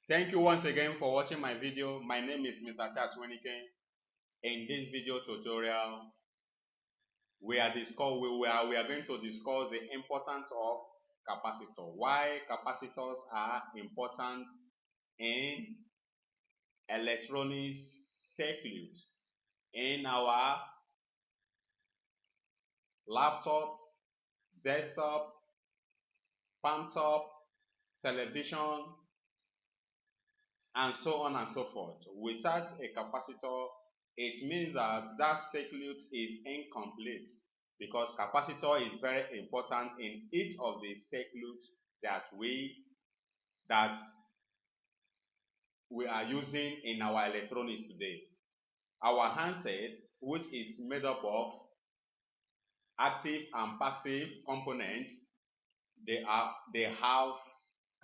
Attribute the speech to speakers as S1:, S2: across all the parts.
S1: Thank you once again for watching my video. My name is Mr. Charles Wenike. In this video tutorial, we are going to discuss the importance of capacitor. Why capacitors are important in electronics circuit, in our laptop, desktop, palm top, television, and so on and so forth. Without a capacitor, it means that that circuit is incomplete, because capacitor is very important in each of the circuits that we are using in our electronics today. Our handset, which is made up of active and passive components, they have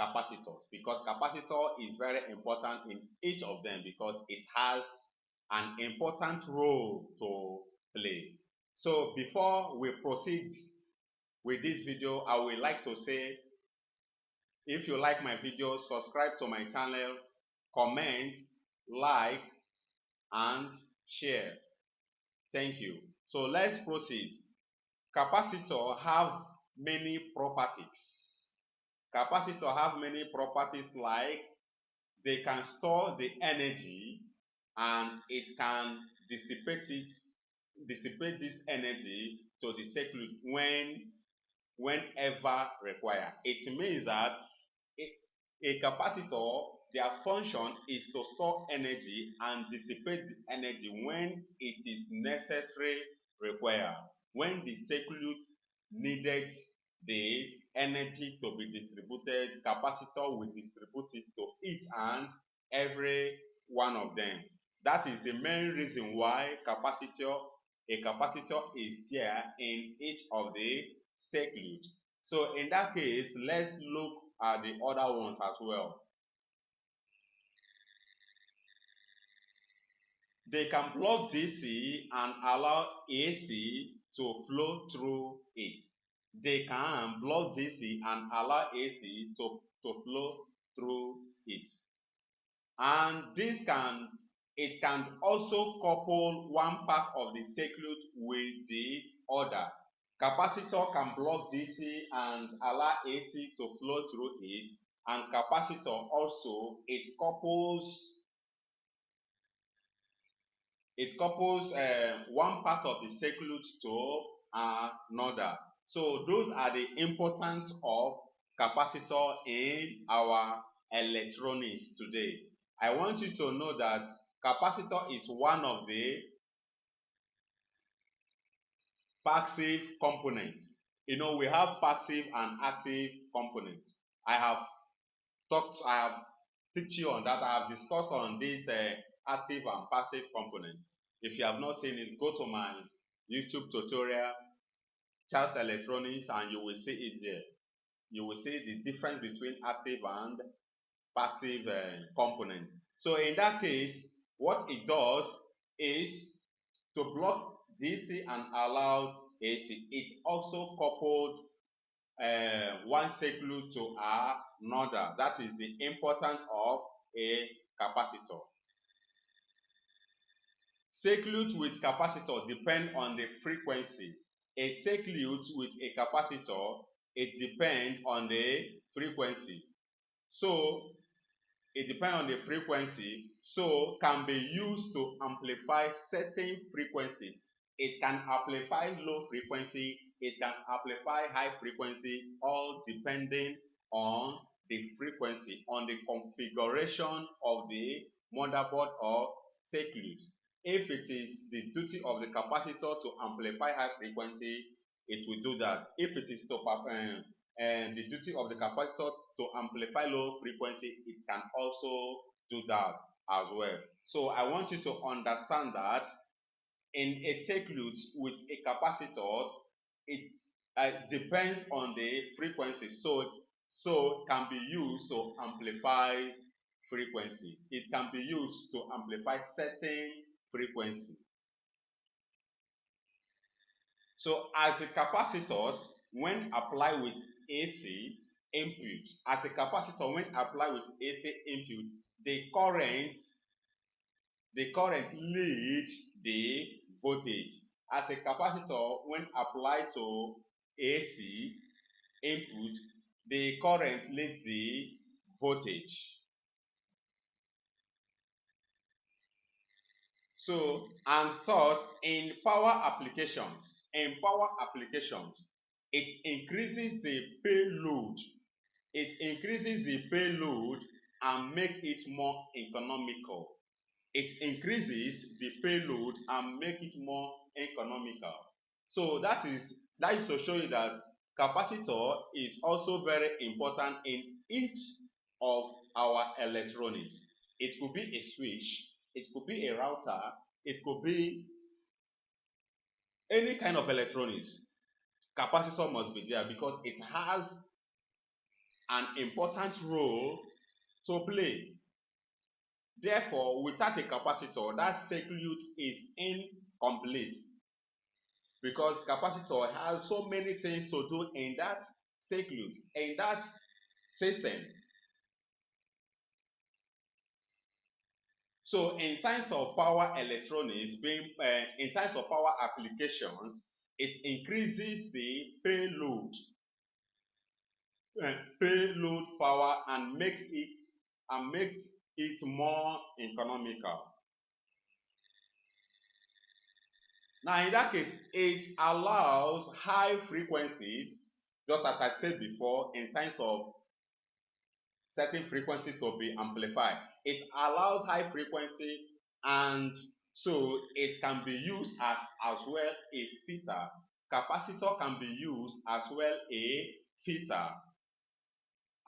S1: capacitors, because capacitor is very important in each of them because it has an important role to play. So before we proceed with this video, I would like to say, if you like my video, subscribe to my channel, comment, like, and share. Thank you. So let's proceed. Capacitor have many properties. Capacitor have many properties, like they can store the energy and it can dissipate this energy to the circuit whenever required. It means that a capacitor, their function is to store energy and dissipate the energy when it is necessary required. When the circuit needed the energy to be distributed, capacitor will distribute it to each and every one of them. That is the main reason why a capacitor is there in each of the circuits. So in that case, let's look at the other ones as well. They can block DC and allow AC to flow through it. They can block DC and allow AC to flow through it. And it can also couple one part of the circuit with the other. Capacitor can block DC and allow AC to flow through it, and capacitor also, it couples one part of the circuit to another. So those are the importance of capacitor in our electronics today. I want you to know that capacitor is one of the passive components. You know, we have passive and active components. I have taught you on that. I have discussed on this active and passive component. If you have not seen it, go to my YouTube tutorial, Charles Electronics, and you will see it there. You will see the difference between active and passive component. So in that case, what it does is to block DC and allow AC. It also coupled one circuit to another. That is the importance of a capacitor. Circuit with capacitor depend on the frequency. A circuit with a capacitor, it depends on the frequency. So it depends on the frequency, so can be used to amplify certain frequency. It can amplify low frequency, it can amplify high frequency, all depending on the frequency, on the configuration of the motherboard or circuit. If it is the duty of the capacitor to amplify high frequency, it will do that. If it is the duty of the capacitor to amplify low frequency, it can also do that as well. So I want you to understand that in a circuit with a capacitor, it depends on the frequency. So can be used to amplify frequency. It can be used to amplify certain frequency. So as the capacitors, when applied with AC, input. As a capacitor, when applied with AC input, the current leads the voltage. As a capacitor, when applied to AC input, the current leads the voltage. So, and thus, in power applications, it increases the payload. It increases the payload and make it more economical. It increases the payload and make it more economical. So that is to show you that capacitor is also very important in each of our electronics. It could be a switch, it could be a router, it could be any kind of electronics. Capacitor must be there because it has an important role to play. Therefore, without a capacitor, that circuit is incomplete because capacitor has so many things to do in that circuit, in that system. So, in terms of power electronics, in terms of power applications, it increases the payload power and makes it more economical. Now, in that case, it allows high frequencies, just as I said before, in terms of certain frequency to be amplified. It allows high frequency, and so it can be used as well a filter. Capacitor can be used as well a filter,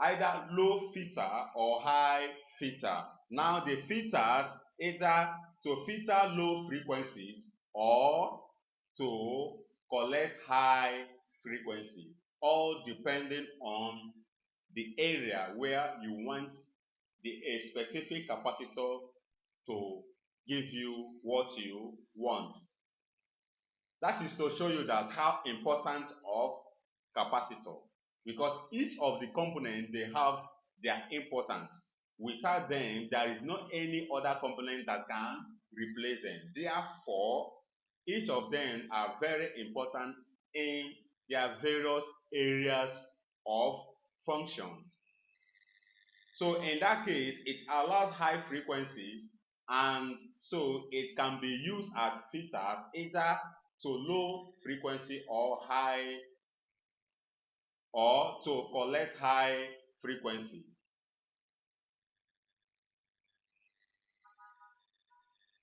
S1: either low filter or high filter. Now the filters either to filter low frequencies or to collect high frequencies, all depending on the area where you want a specific capacitor to give you what you want. That is to show you that how important of capacitor, because each of the components, they have their importance. Without them, there is no any other component that can replace them. Therefore, each of them are very important in their various areas of function. So in that case, it allows high frequencies, and so it can be used as filters either to low frequency or high, or to collect high frequency.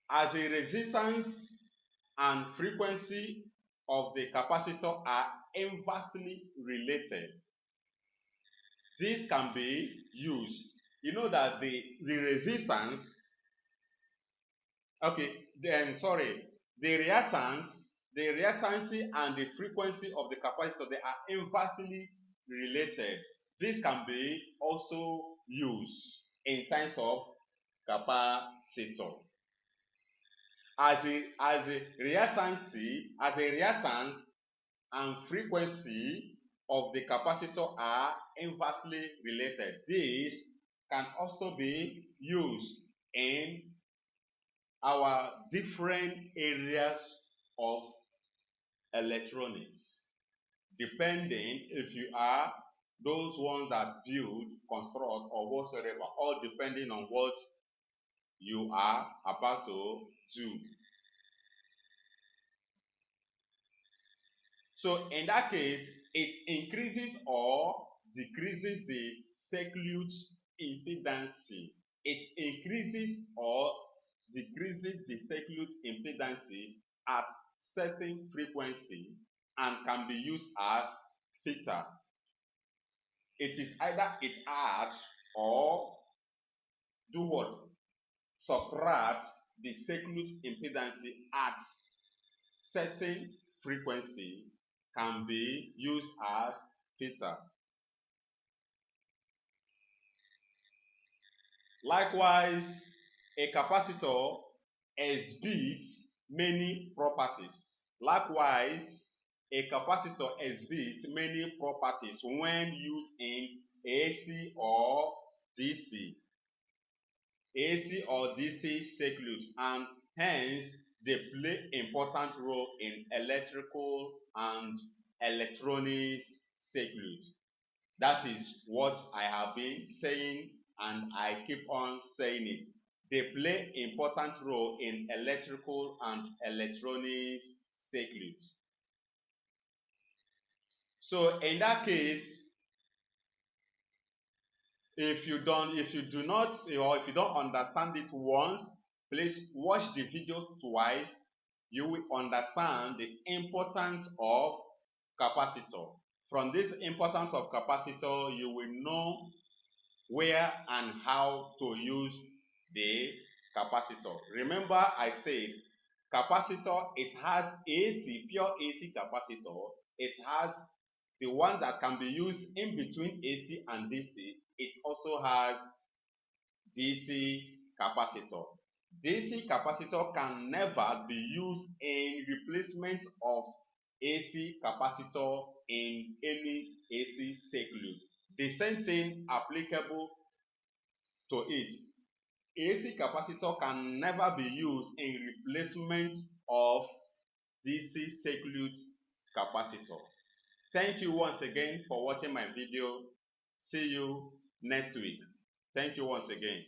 S1: As the resistance and frequency of the capacitor are inversely related, this can be used. You know that the resistance, the reactancy and the frequency of the capacitor, they are inversely related. This can be also used in terms of capacitor. As the reactance and frequency of the capacitor are inversely related, this can also be used in our different areas of electronics, depending if you are those ones that build, construct, or whatsoever, all depending on what you are about to do. So in that case, it increases or decreases the circuit impedance. It increases or decreases the circuit impedance at certain frequency and can be used as filter. It is either it adds or do what? Subtract the circuit impedance at certain frequency, can be used as filter. Likewise, a capacitor exhibits many properties. Likewise, a capacitor exhibits many properties when used in AC or DC. AC or DC circuit, and hence they play important role in electrical and electronics circuit. That is what I have been saying, and I keep on saying it. They play important role in electrical and electronics circuit. So in that case, if you do not, or if you don't understand it once, please watch the video twice. You will understand the importance of capacitor. From this importance of capacitor, you will know where and how to use the capacitor. Remember, I said capacitor, it has AC, pure AC capacitor. It has the one that can be used in between AC and DC. It also has DC capacitor. DC capacitor can never be used in replacement of AC capacitor in any AC circuit. The same thing applicable to it. AC capacitor can never be used in replacement of DC circuit capacitor. Thank you once again for watching my video. See you next week. Thank you once again.